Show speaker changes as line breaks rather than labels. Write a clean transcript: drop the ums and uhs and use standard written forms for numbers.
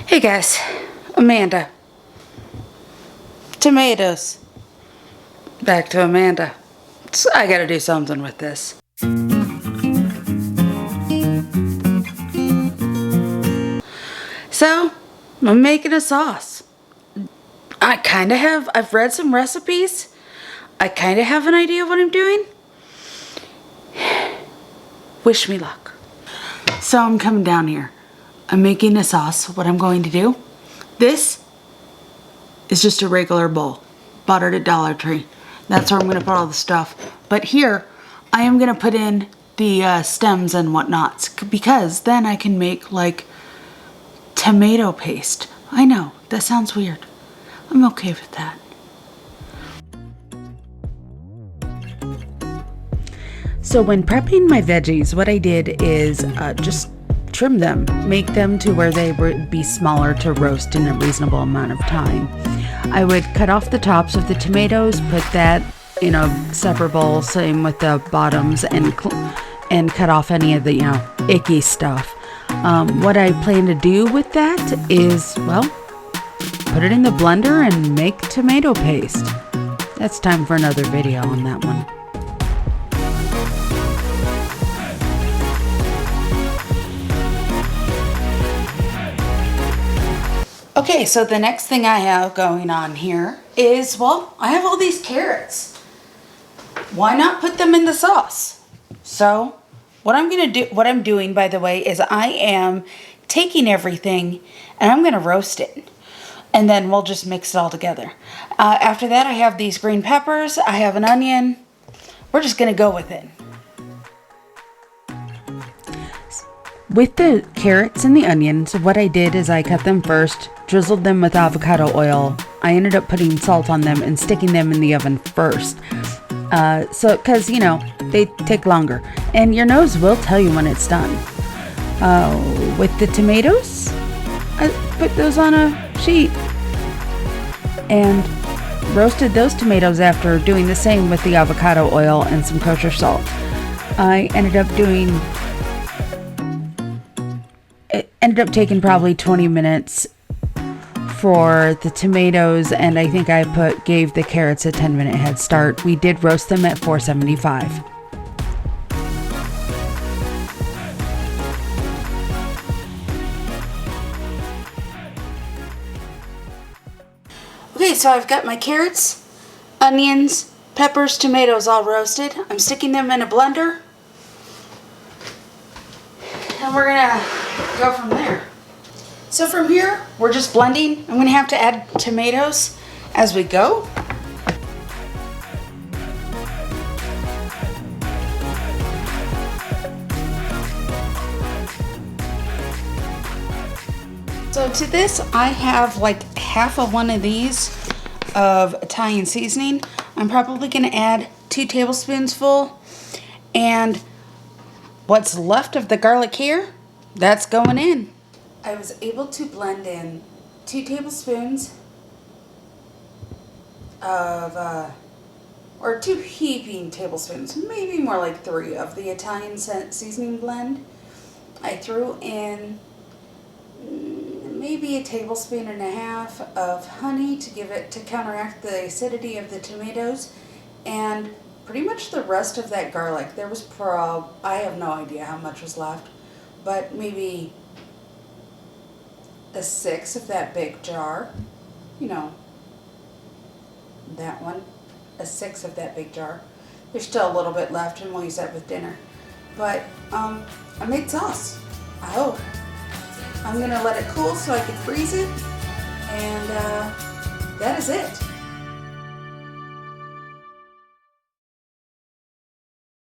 Hey guys, Amanda. Tomatoes. Back to Amanda. So I gotta do something with this. So, I'm making a sauce. I've read some recipes. I kind of have an idea of what I'm doing. Wish me luck. So I'm coming down here. I'm making a sauce. What I'm going to do, this is just a regular bowl. Bought it at Dollar Tree. That's where I'm going to put all the stuff. But here, I am going to put in the stems and whatnots, because then I can make like tomato paste. I know, that sounds weird. I'm okay with that. So when prepping my veggies, what I did is just trim them, make them to where they would be smaller to roast in a reasonable amount of time. I would cut off the tops of the tomatoes, put that in a separate bowl, same with the bottoms, and cut off any of the, icky stuff. What I plan to do with that is, well, put it in the blender and make tomato paste. That's time for another video on that one. Okay, so the next thing I have going on here is, well, I have all these carrots. Why not put them in the sauce? So what I'm doing, by the way, is I am taking everything and I'm going to roast it. And then we'll just mix it all together. After that, I have these green peppers. I have an onion. We're just going to go with it. With the carrots and the onions, what I did is I cut them first, drizzled them with avocado oil. I ended up putting salt on them and sticking them in the oven first. Because, they take longer. And your nose will tell you when it's done. With the tomatoes, I put those on a sheet and roasted those tomatoes after doing the same with the avocado oil and some kosher salt. It ended up taking probably 20 minutes for the tomatoes, and I think I gave the carrots a 10-minute head start. We did roast them at 475. Okay, so I've got my carrots, onions, peppers, tomatoes all roasted. I'm sticking them in a blender. And we're gonna go from there. So from here, we're just blending. I'm gonna have to add tomatoes as we go. So to this, I have like half of one of these of Italian seasoning. I'm probably gonna add 2 tablespoons full, and what's left of the garlic here, that's going in. I was able to blend in 2 tablespoons of, or 2 heaping tablespoons, maybe more like 3 of the Italian seasoning blend. I threw in maybe 1.5 tablespoons of honey to counteract the acidity of the tomatoes, and pretty much the rest of that garlic. There was I have no idea how much was left, but maybe 1/6 of that big jar. That one. 1/6 of that big jar. There's still a little bit left, and we'll use that with dinner. But I made sauce. I hope. I'm gonna let it cool so I can freeze it, and that is it.